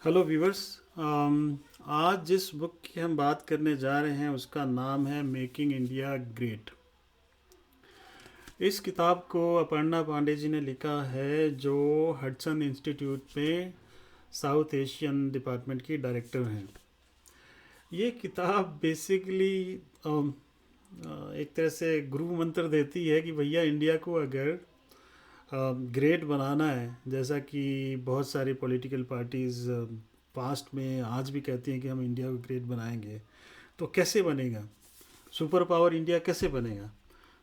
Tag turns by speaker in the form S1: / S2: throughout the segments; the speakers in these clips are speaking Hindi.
S1: Hello viewers. आज जिस बुक की हम बात करने जा रहे हैं उसका नाम है मेकिंग इंडिया ग्रेट। इस किताब को अपर्णा पांडे जी ने लिखा है, जो हडसन इंस्टीट्यूट में साउथ एशियन डिपार्टमेंट की डायरेक्टर हैं। ये किताब बेसिकली एक तरह से गुरु मंत्र देती है कि भैया इंडिया को अगर ग्रेट बनाना है, जैसा कि बहुत सारी पॉलिटिकल पार्टीज़ पास्ट में आज भी कहती हैं कि हम इंडिया को ग्रेट बनाएंगे, तो कैसे बनेगा? सुपर पावर इंडिया कैसे बनेगा?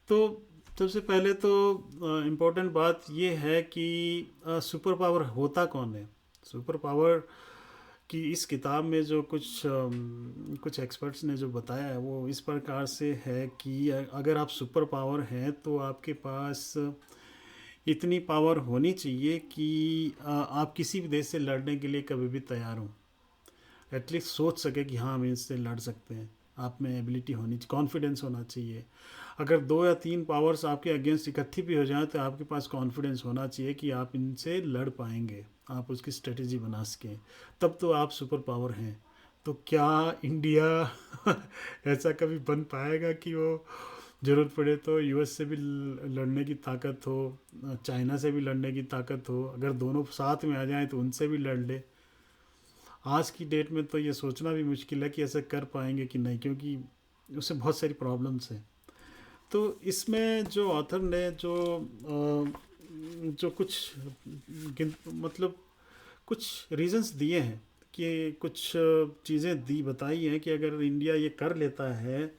S1: तो सबसे पहले तो इम्पोर्टेंट बात ये है कि सुपर पावर होता कौन है। सुपर पावर की इस किताब में जो कुछ एक्सपर्ट्स ने जो बताया है वो इस प्रकार से है कि अगर आप सुपर पावर हैं तो आपके पास इतनी पावर होनी चाहिए कि आप किसी भी देश से लड़ने के लिए कभी भी तैयार हों। एटलीस्ट सोच सके कि हाँ हम इससे लड़ सकते हैं। आप में एबिलिटी होनी चाहिए, कॉन्फिडेंस होना चाहिए। अगर दो या तीन पावर्स आपके अगेंस्ट इकट्ठी भी हो जाए तो आपके पास कॉन्फिडेंस होना चाहिए कि आप इनसे लड़ पाएंगे, आप उसकी स्ट्रेटजी बना सकें। तब तो आप सुपर पावर हैं। तो क्या इंडिया ऐसा कभी बन पाएगा कि वो ज़रूरत पड़े तो यूएस से भी लड़ने की ताकत हो, चाइना से भी लड़ने की ताकत हो, अगर दोनों साथ में आ जाएं तो उनसे भी लड़ ले? आज की डेट में तो ये सोचना भी मुश्किल है कि ऐसे कर पाएंगे कि नहीं, क्योंकि उससे बहुत सारी प्रॉब्लम्स हैं। तो इसमें जो ऑथर ने जो कुछ मतलब कुछ रीजंस दिए हैं कि कुछ चीज़ें दी बताई हैं कि अगर इंडिया ये कर लेता है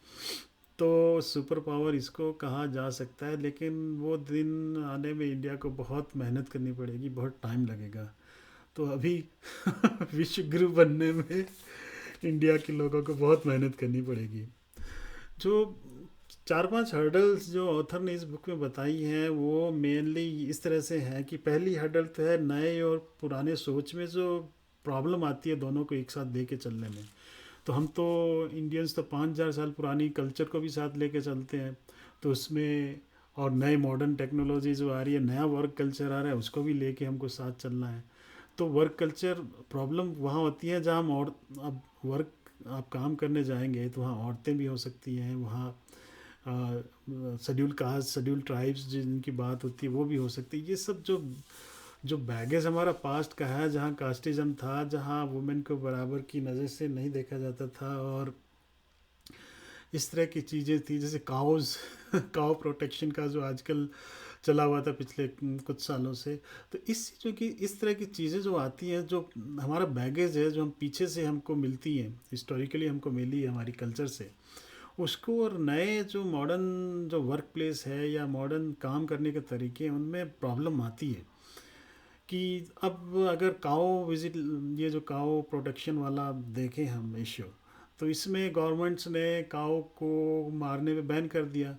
S1: तो सुपर पावर इसको कहा जा सकता है, लेकिन वो दिन आने में इंडिया को बहुत मेहनत करनी पड़ेगी, बहुत टाइम लगेगा। तो अभी विश्व गुरु बनने में इंडिया के लोगों को बहुत मेहनत करनी पड़ेगी। जो चार पांच हर्डल्स जो ऑथर ने इस बुक में बताई हैं वो मेनली इस तरह से हैं कि पहली हर्डल तो है नए और पुराने सोच में जो प्रॉब्लम आती है दोनों को एक साथ लेके चलने में। तो हम तो इंडियंस तो 5,000 साल पुरानी कल्चर को भी साथ लेके चलते हैं, तो उसमें और नए मॉडर्न टेक्नोलॉजी जो आ रही है, नया वर्क कल्चर आ रहा है, उसको भी लेके हमको साथ चलना है। तो वर्क कल्चर प्रॉब्लम वहाँ होती है जहाँ हम और अब वर्क आप काम करने जाएंगे तो वहाँ औरतें भी हो सकती हैं, वहाँ शेड्यूल कास्ट शेड्यूल ट्राइब्स जिनकी बात होती है वो भी हो सकती है। ये सब जो जो बैगेज हमारा पास्ट का है, जहाँ कास्टिज्म था, जहाँ वुमेन को बराबर की नज़र से नहीं देखा जाता था, और इस तरह की चीज़ें थी जैसे काउज काउ प्रोटेक्शन का जो आजकल चला हुआ था पिछले कुछ सालों से। तो इस चीज़ों की इस तरह की चीज़ें जो आती हैं, जो हमारा बैगेज है, जो हम पीछे से हमको मिलती हैं, हिस्टोरिकली हमको मिली है हमारी कल्चर से, उसको और नए जो मॉडर्न जो वर्क प्लेस है या मॉडर्न काम करने के तरीके हैं उनमें प्रॉब्लम आती है। कि अब अगर काओ विजिट, ये जो काओ प्रोटेक्शन वाला देखें हम इश्यू, तो इसमें गवर्नमेंट्स ने काओ को मारने में बैन कर दिया।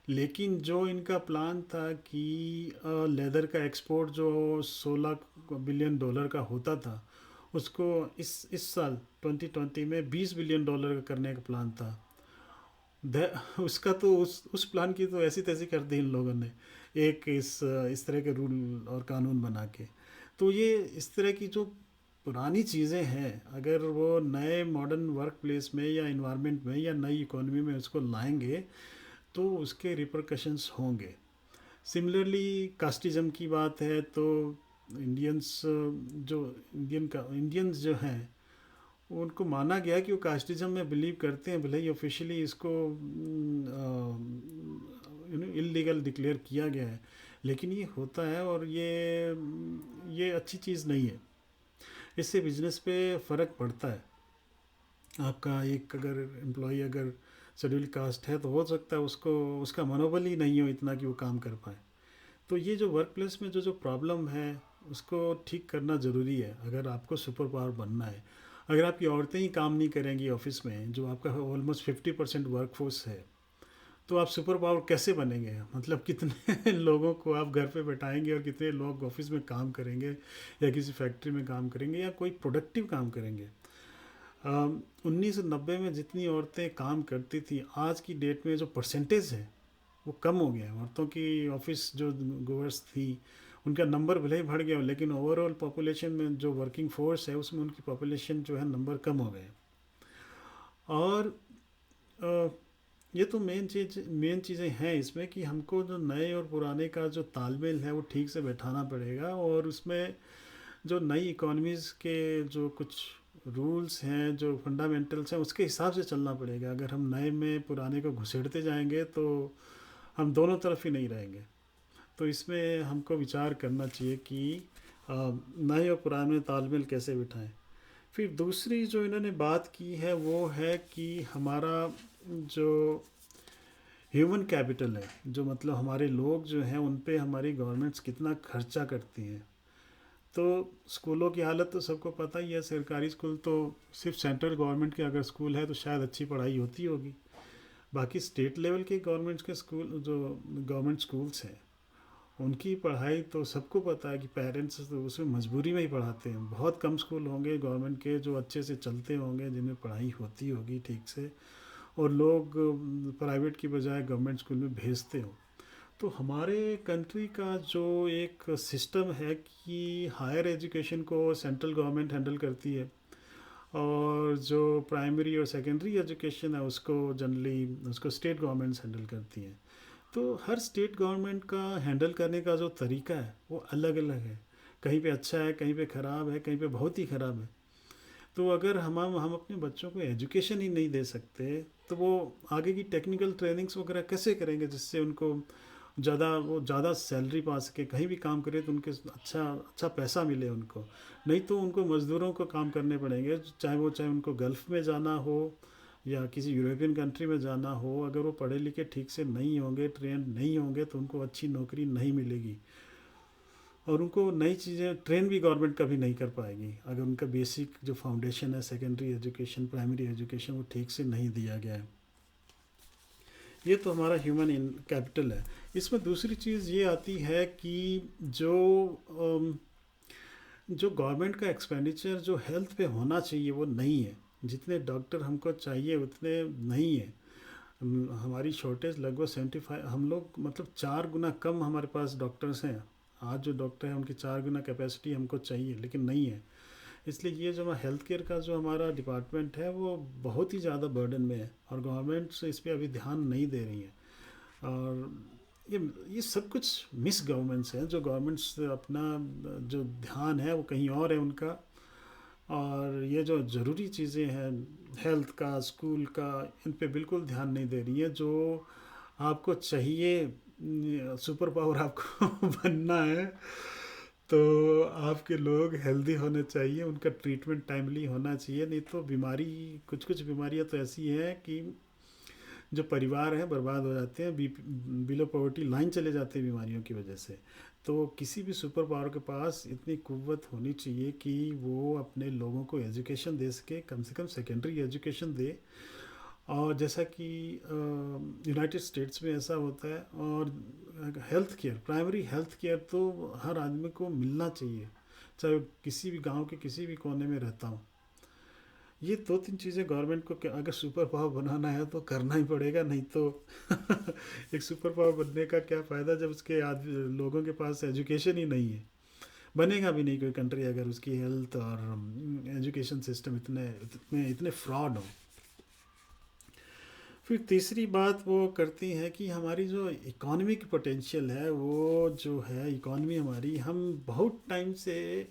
S1: लेकिन जो इनका प्लान था कि लेदर का एक्सपोर्ट जो 16 बिलियन डॉलर का होता था, उसको इस साल 2020 में 20 बिलियन डॉलर का करने का प्लान था। उसका तो उस प्लान की तो ऐसी तैसी कर दी इन लोगों ने, एक इस तरह के रूल और कानून बना के। तो ये इस तरह की जो पुरानी चीज़ें हैं, अगर वो नए मॉडर्न वर्क प्लेस में या इन्वायरमेंट में या नई इकोनॉमी में उसको लाएंगे तो उसके रिपरकशंस होंगे। सिमिलरली कास्टिज़म की बात है तो इंडियंस जो इंडियंस जो हैं उनको माना गया कि वो कास्टिज्म में बिलीव करते हैं, भले ही ऑफिशियली इसको इलीगल डिक्लेयर किया गया है, लेकिन ये होता है और ये अच्छी चीज़ नहीं है। इससे बिजनेस पे फ़र्क पड़ता है। आपका एक अगर एम्प्लॉय अगर शेड्यूल कास्ट है तो हो सकता है उसको उसका मनोबल ही नहीं हो इतना कि वो काम कर पाए। तो ये जो वर्क प्लेस में जो जो प्रॉब्लम है उसको ठीक करना ज़रूरी है अगर आपको सुपर पावर बनना है। अगर आपकी औरतें ही काम नहीं करेंगी ऑफिस में, जो आपका ऑलमोस्ट 50% वर्कफोर्स है, तो आप सुपर पावर कैसे बनेंगे? मतलब कितने लोगों को आप घर पे बैठाएंगे और कितने लोग ऑफिस में काम करेंगे या किसी फैक्ट्री में काम करेंगे या कोई प्रोडक्टिव काम करेंगे? 1990 में जितनी औरतें काम करती थी, आज की डेट में जो परसेंटेज है वो कम हो गया है। औरतों की ऑफिस जो गोवर्स थी उनका नंबर भले ही बढ़ गया हो, लेकिन ओवरऑल पॉपुलेशन में जो वर्किंग फोर्स है उसमें उनकी पॉपुलेशन जो है नंबर कम हो गए। और अ, ये तो मेन चीज़ें हैं इसमें कि हमको जो नए और पुराने का जो तालमेल है वो ठीक से बैठाना पड़ेगा, और उसमें जो नई इकोनॉमीज़ के जो कुछ रूल्स हैं, जो फंडामेंटल्स हैं, उसके हिसाब से चलना पड़ेगा। अगर हम नए में पुराने को घुसेड़ते जाएंगे तो हम दोनों तरफ ही नहीं रहेंगे। तो इसमें हमको विचार करना चाहिए कि नए और पुराने तालमेल कैसे बिठाएं। फिर दूसरी जो इन्होंने बात की है वो है कि हमारा जो ह्यूमन कैपिटल है, जो मतलब हमारे लोग जो हैं उन पे हमारी गवर्नमेंट्स कितना खर्चा करती हैं। तो स्कूलों की हालत तो सबको पता ही है। सरकारी स्कूल तो सिर्फ सेंट्रल गवर्नमेंट के अगर स्कूल है तो शायद अच्छी पढ़ाई होती होगी। बाकी स्टेट लेवल के गवर्नमेंट्स के स्कूल, जो गवर्नमेंट स्कूल्स हैं, उनकी पढ़ाई तो सबको पता है कि पेरेंट्स तो उसमें मजबूरी में ही पढ़ाते हैं। बहुत कम स्कूल होंगे गवर्नमेंट के जो अच्छे से चलते होंगे, जिनमें पढ़ाई होती होगी ठीक से, और लोग प्राइवेट की बजाय गवर्नमेंट स्कूल में भेजते हो। तो हमारे कंट्री का जो एक सिस्टम है कि हायर एजुकेशन को सेंट्रल गवर्नमेंट हैंडल करती है, और जो प्राइमरी और सेकेंडरी एजुकेशन है उसको जनरली उसको स्टेट गवर्नमेंट्स हैंडल करती हैं। तो हर स्टेट गवर्नमेंट का हैंडल करने का जो तरीका है वो अलग अलग है। कहीं पे अच्छा है, कहीं पे ख़राब है, कहीं पे बहुत ही ख़राब है। तो अगर हम अपने बच्चों को एजुकेशन ही नहीं दे सकते तो वो आगे की टेक्निकल ट्रेनिंग्स वगैरह कैसे करेंगे, जिससे उनको ज़्यादा सैलरी पा सके, कहीं भी काम करे तो उनके अच्छा अच्छा पैसा मिले उनको। नहीं तो उनको मज़दूरों को काम करने पड़ेंगे, चाहे उनको गल्फ़ में जाना हो या किसी यूरोपियन कंट्री में जाना हो। अगर वो पढ़े लिखे ठीक से नहीं होंगे, ट्रेन नहीं होंगे, तो उनको अच्छी नौकरी नहीं मिलेगी, और उनको नई चीज़ें ट्रेन भी गवर्नमेंट कभी नहीं कर पाएगी अगर उनका बेसिक जो फाउंडेशन है, सेकेंडरी एजुकेशन, प्राइमरी एजुकेशन, वो ठीक से नहीं दिया गया है। ये तो हमारा ह्यूमन इन कैपिटल है। इसमें दूसरी चीज़ ये आती है कि जो अम, जो गवर्नमेंट का एक्सपेंडिचर जो हेल्थ पे होना चाहिए वो नहीं है। जितने डॉक्टर हमको चाहिए उतने नहीं है। हमारी शॉर्टेज लगभग 75, हम लोग मतलब 4 गुना कम हमारे पास डॉक्टर्स हैं। आज जो डॉक्टर हैं उनकी 4 गुना कैपेसिटी हमको चाहिए, लेकिन नहीं है। इसलिए ये जो हेल्थ केयर का जो हमारा डिपार्टमेंट है वो बहुत ही ज़्यादा बर्डन में है, और गवर्नमेंट इस पर अभी ध्यान नहीं दे रही है। और ये सब कुछ मिस गवर्नमेंट्स हैं, जो गवर्नमेंट्स अपना जो ध्यान है वो कहीं और है उनका। और ये जो ज़रूरी चीज़ें हैं हेल्थ का, स्कूल का, इन पे बिल्कुल ध्यान नहीं दे रही है। जो आपको चाहिए, सुपर पावर आपको बनना है, तो आपके लोग हेल्दी होने चाहिए, उनका ट्रीटमेंट टाइमली होना चाहिए। नहीं तो बीमारी, कुछ कुछ बीमारियां तो ऐसी हैं कि जो परिवार हैं बर्बाद हो जाते हैं, बिलो पॉवर्टी लाइन चले जाते हैं बीमारियों की वजह से। तो किसी भी सुपर पावर के पास इतनी कुव्वत होनी चाहिए कि वो अपने लोगों को एजुकेशन दे सके, कम से कम सेकेंडरी एजुकेशन दे। और जैसा कि यूनाइटेड स्टेट्स में ऐसा होता है। और health care, primary health care तो हर आदमी को मिलना चाहिए, चाहे वो किसी भी गांव के किसी भी कोने में रहता हो। ये 2-3 चीज़ें गवर्नमेंट को अगर सुपर पावर बनाना है तो करना ही पड़ेगा, नहीं तो एक सुपर पावर बनने का क्या फ़ायदा जब उसके लोगों के पास एजुकेशन ही नहीं है। बनेगा भी नहीं कोई कंट्री अगर उसकी हेल्थ और एजुकेशन सिस्टम इतने इतने इतने फ्रॉड हो। फिर तीसरी बात वो करती है कि हमारी जो इकोनॉमिक पोटेंशियल है, वो जो है इकोनॉमी हमारी, हम बहुत टाइम से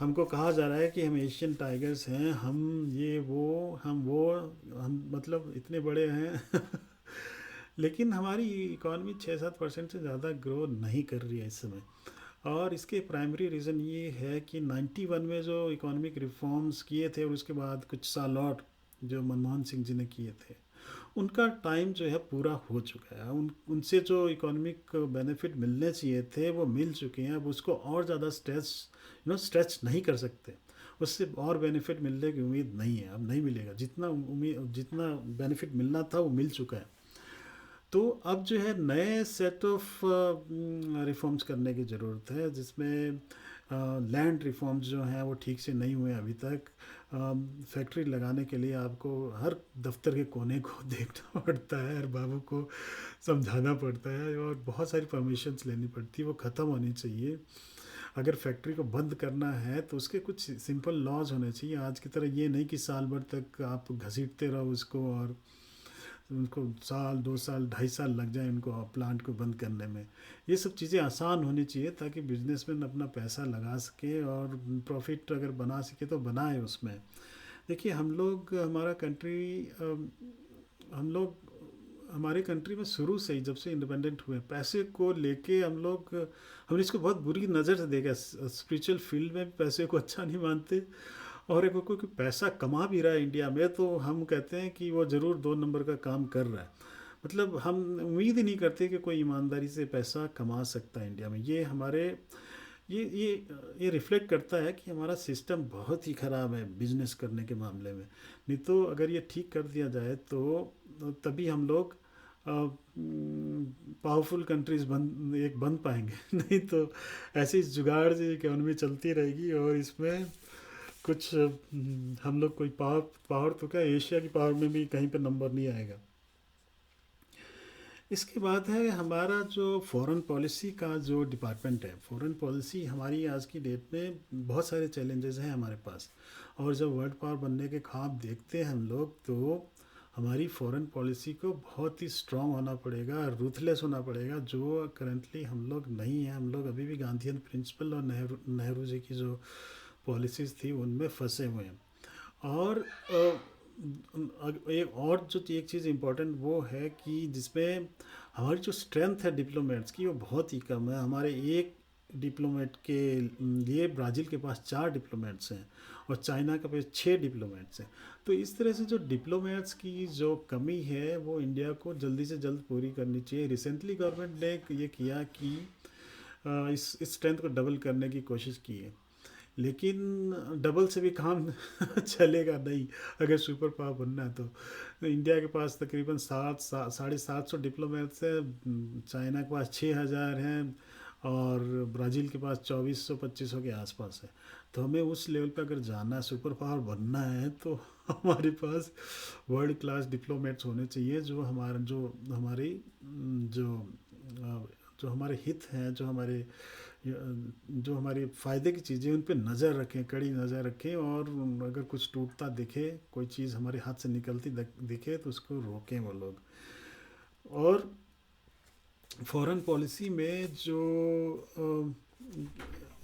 S1: हमको कहा जा रहा है कि हम एशियन टाइगर्स हैं, हम ये वो हम मतलब इतने बड़े हैं लेकिन हमारी इकॉनमी 6-7% से ज़्यादा ग्रो नहीं कर रही है इस समय। और इसके प्राइमरी रीज़न ये है कि 91 में जो इकोनॉमिक रिफॉर्म्स किए थे और उसके बाद कुछ साल और जो मनमोहन सिंह जी ने किए थे, उनका टाइम जो है पूरा हो चुका है। उनसे जो इकोनॉमिक बेनिफिट मिलने चाहिए थे वो मिल चुके हैं। अब उसको और ज़्यादा स्ट्रेच नहीं कर सकते, उससे और बेनिफिट मिलने की उम्मीद नहीं है, अब नहीं मिलेगा। जितना बेनिफिट मिलना था वो मिल चुका है। तो अब जो है नए सेट ऑफ रिफॉर्म्स करने की ज़रूरत है, जिसमें लैंड रिफॉर्म्स जो हैं वो ठीक से नहीं हुए अभी तक। फैक्ट्री लगाने के लिए आपको हर दफ्तर के कोने को देखना पड़ता है, हर बाबू को समझाना पड़ता है, और बहुत सारी परमिशंस लेनी पड़ती है, वो ख़त्म होनी चाहिए। अगर फैक्ट्री को बंद करना है तो उसके कुछ सिंपल लॉज होने चाहिए। आज की तरह ये नहीं कि साल भर तक आप घसीटते रहो उसको, और उनको साल 2 साल 2.5 साल लग जाए उनको प्लांट को बंद करने में। ये सब चीज़ें आसान होनी चाहिए ताकि बिजनेसमैन अपना पैसा लगा सके और प्रॉफिट अगर बना सके तो बनाए उसमें। देखिए हम लोग, हमारा कंट्री, हम लोग हमारे कंट्री में शुरू से ही जब से इंडिपेंडेंट हुए पैसे को लेके हमने इसको बहुत बुरी नज़र से देखा। स्पिरिचुअल फील्ड में भी पैसे को अच्छा नहीं मानते, और एक कोई पैसा कमा भी रहा है इंडिया में तो हम कहते हैं कि वो ज़रूर 2 नंबर का काम कर रहा है। मतलब हम उम्मीद ही नहीं करते कि कोई ईमानदारी से पैसा कमा सकता है इंडिया में। ये हमारे ये ये ये रिफ्लेक्ट करता है कि हमारा सिस्टम बहुत ही ख़राब है बिजनेस करने के मामले में। नहीं तो अगर ये ठीक कर दिया जाए तो तभी हम लोग पावरफुल कंट्रीज बन पाएंगे। नहीं तो ऐसी जुगाड़ से इकोनॉमी चलती रहेगी, और इसमें कुछ हम लोग कोई पावर पावर तो क्या, एशिया की पावर में भी कहीं पे नंबर नहीं आएगा। इसके बाद है हमारा जो फॉरेन पॉलिसी का जो डिपार्टमेंट है। फॉरेन पॉलिसी हमारी आज की डेट में बहुत सारे चैलेंजेस हैं हमारे पास, और जब वर्ल्ड पावर बनने के ख्वाब देखते हैं हम लोग तो हमारी फॉरेन पॉलिसी को बहुत ही स्ट्रांग होना पड़ेगा, रूथलेस होना पड़ेगा, जो करंटली हम लोग नहीं हैं। हम लोग अभी भी गांधीयन प्रिंसिपल और नेहरू जी की जो पॉलिसीज़ थी उनमें फंसे हुए हैं। और एक चीज़ इम्पोर्टेंट वो है कि जिसमें हमारी जो स्ट्रेंथ है डिप्लोमेट्स की वो बहुत ही कम है। हमारे एक डिप्लोमेट के लिए ब्राज़ील के पास 4 डिप्लोमेट्स हैं, और चाइना के पास 6 डिप्लोमेट्स हैं। तो इस तरह से जो डिप्लोमेट्स की जो कमी है वो इंडिया को जल्दी से जल्द पूरी करनी चाहिए। रिसेंटली गवर्नमेंट ने ये किया कि इस स्ट्रेंथ को डबल करने की कोशिश की है, लेकिन डबल से भी काम चलेगा नहीं अगर सुपर पावर बनना है तो इंडिया के पास तकरीबन 700 डिप्लोमेट्स हैं, चाइना के पास 6,000 हैं, और ब्राज़ील के पास 2400-2500 के आसपास है। तो हमें उस लेवल पे अगर जाना है, सुपर पावर बनना है, तो हमारे पास वर्ल्ड क्लास डिप्लोमेट्स होने चाहिए जो जो हमारे हित हैं, जो हमारे फ़ायदे की चीज़ें उन पे नज़र रखें, कड़ी नज़र रखें, और अगर कुछ टूटता दिखे, कोई चीज़ हमारे हाथ से निकलती दिखे तो उसको रोकें वो लोग। और फॉरेन पॉलिसी में जो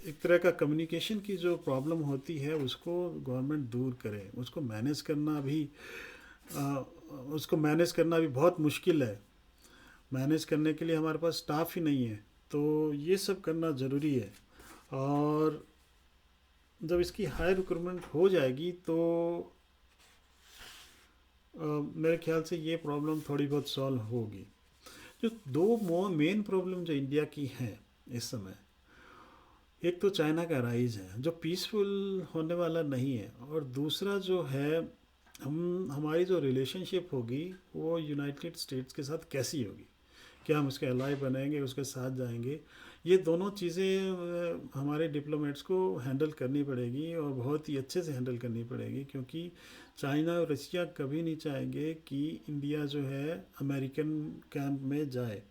S1: एक तरह का कम्युनिकेशन की जो प्रॉब्लम होती है उसको गवर्नमेंट दूर करे। उसको मैनेज करना भी बहुत मुश्किल है। मैनेज करने के लिए हमारे पास स्टाफ ही नहीं है, तो ये सब करना ज़रूरी है। और जब इसकी हाई रिक्रूटमेंट हो जाएगी तो मेरे ख्याल से ये प्रॉब्लम थोड़ी बहुत सॉल्व होगी। जो दो मेन प्रॉब्लम जो इंडिया की है इस समय, एक तो चाइना का राइज है जो पीसफुल होने वाला नहीं है, और दूसरा जो है हमारी जो रिलेशनशिप होगी वो यूनाइटेड स्टेट्स के साथ कैसी होगी। क्या हम उसके अलाई बनेंगे, उसके साथ जाएंगे? ये दोनों चीज़ें हमारे डिप्लोमेट्स को हैंडल करनी पड़ेगी, और बहुत ही अच्छे से हैंडल करनी पड़ेगी, क्योंकि चाइना और रशिया कभी नहीं चाहेंगे कि इंडिया जो है अमेरिकन कैंप में जाए।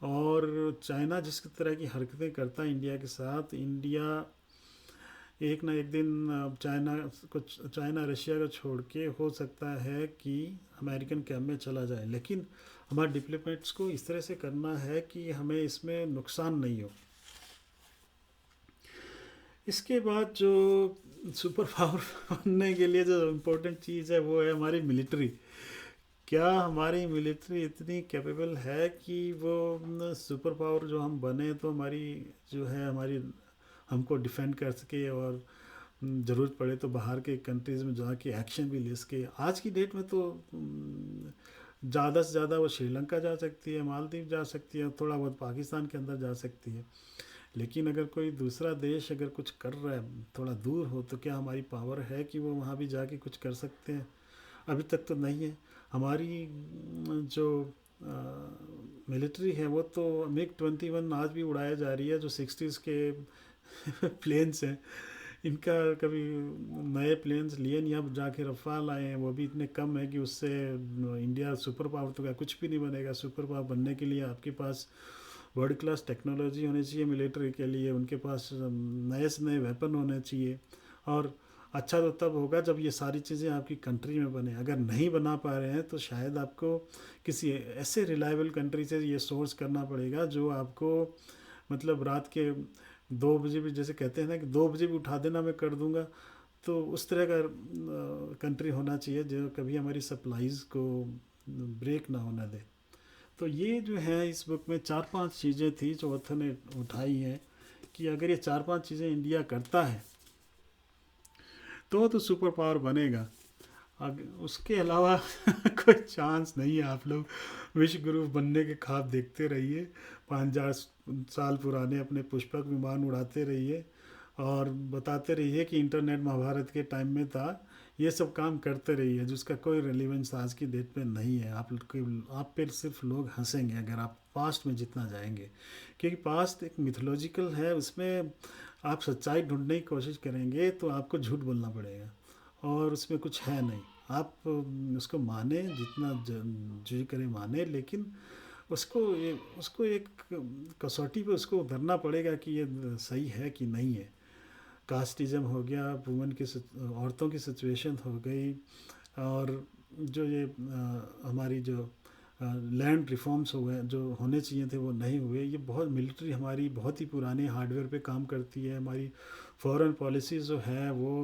S1: और चाइना जिस तरह की हरकतें करता है इंडिया के साथ, इंडिया एक ना एक दिन चाइना रशिया को छोड़ के हो सकता है कि अमेरिकन कैंप में चला जाए। लेकिन हमारे डिप्लोमेट्स को इस तरह से करना है कि हमें इसमें नुकसान नहीं हो। इसके बाद जो सुपर पावर बनने के लिए जो इम्पोर्टेंट चीज़ है वो है हमारी मिलिट्री। क्या हमारी मिलिट्री इतनी कैपेबल है कि वो सुपर पावर जो हम बने तो हमारी हमको डिफेंड कर सके, और ज़रूरत पड़े तो बाहर के कंट्रीज़ में जाके एक्शन भी ले सके। आज की डेट में तो ज़्यादा से ज़्यादा वो श्रीलंका जा सकती है, मालदीव जा सकती है, थोड़ा बहुत पाकिस्तान के अंदर जा सकती है। लेकिन अगर कोई दूसरा देश अगर कुछ कर रहा है थोड़ा दूर हो, तो क्या हमारी पावर है कि वो वहाँ भी जाके कुछ कर सकते हैं? अभी तक तो नहीं है। हमारी जो मिलिट्री है वो तो MiG-21 आज भी उड़ाया जा रही है, जो 60s के प्लेन्स हैं, इनका कभी नए प्लेन्स लिए नहीं, अब जाके रफ़ाल आए हैं, वो भी इतने कम है कि उससे इंडिया सुपर पावर तो क्या कुछ भी नहीं बनेगा। सुपर पावर बनने के लिए आपके पास वर्ल्ड क्लास टेक्नोलॉजी होनी चाहिए मिलिट्री के लिए, उनके पास नए से नए वेपन होने चाहिए। और अच्छा तो तब होगा जब ये सारी चीज़ें आपकी कंट्री में बने। अगर नहीं बना पा रहे हैं तो शायद आपको किसी ऐसे रिलायबल कंट्री से ये सोर्स करना पड़ेगा जो आपको मतलब रात के 2 बजे भी, जैसे कहते हैं ना कि 2 बजे भी उठा देना मैं कर दूंगा, तो उस तरह का कंट्री होना चाहिए जो कभी हमारी सप्लाईज को ब्रेक ना होना दे। तो ये जो है इस बुक में 4-5 चीज़ें थी जो ऑथर ने उठाई हैं कि अगर ये 4-5 चीज़ें इंडिया करता है तो सुपर पावर बनेगा। अब उसके अलावा कोई चांस नहीं है। आप लोग विश्व गुरु बनने के ख्वाब देखते रहिए, 5,000 साल पुराने अपने पुष्पक विमान उड़ाते रहिए और बताते रहिए कि इंटरनेट महाभारत के टाइम में था। ये सब काम करते रहिए जिसका कोई रेलिवेंस आज की डेट पे नहीं है। आप पे सिर्फ लोग हंसेंगे अगर आप पास्ट में जितना जाएंगे, क्योंकि पास्ट एक मिथोलॉजिकल है, उसमें आप सच्चाई ढूंढने की कोशिश करेंगे तो आपको झूठ बोलना पड़ेगा और उसमें कुछ है नहीं। आप उसको माने जितना जी करे माने, लेकिन उसको एक कसौटी पे उसको उतरना पड़ेगा कि ये सही है कि नहीं है। कास्टिज्म हो गया, वुमेन की औरतों की सिचुएशन हो गई, और जो ये हमारी जो लैंड रिफॉर्म्स हुए जो होने चाहिए थे वो नहीं हुए। ये बहुत मिलिट्री हमारी बहुत ही पुराने हार्डवेयर पे काम करती है। हमारी फॉरेन पॉलिसीज़ जो है वो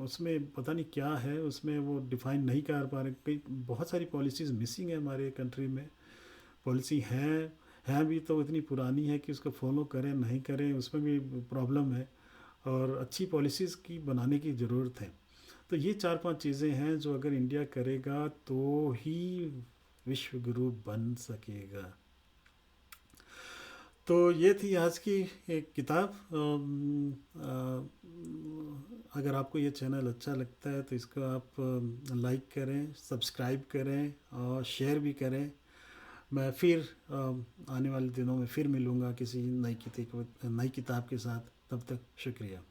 S1: उसमें पता नहीं क्या है, उसमें वो डिफ़ाइन नहीं कर पा रहे। कई बहुत सारी पॉलिसीज़ मिसिंग है हमारे कंट्री में। पॉलिसी हैं भी तो इतनी पुरानी है कि उसको फॉलो करें नहीं करें उसमें भी प्रॉब्लम है, और अच्छी पॉलिसीज़ की बनाने की ज़रूरत है। तो ये 4-5 चीज़ें हैं जो अगर इंडिया करेगा तो ही विश्व गुरु बन सकेगा। तो ये थी आज की एक किताब। अगर आपको ये चैनल अच्छा लगता है तो इसको आप लाइक करें, सब्सक्राइब करें और शेयर भी करें। मैं फिर आने वाले दिनों में फिर मिलूँगा किसी नई किताब के साथ। तब तक शुक्रिया।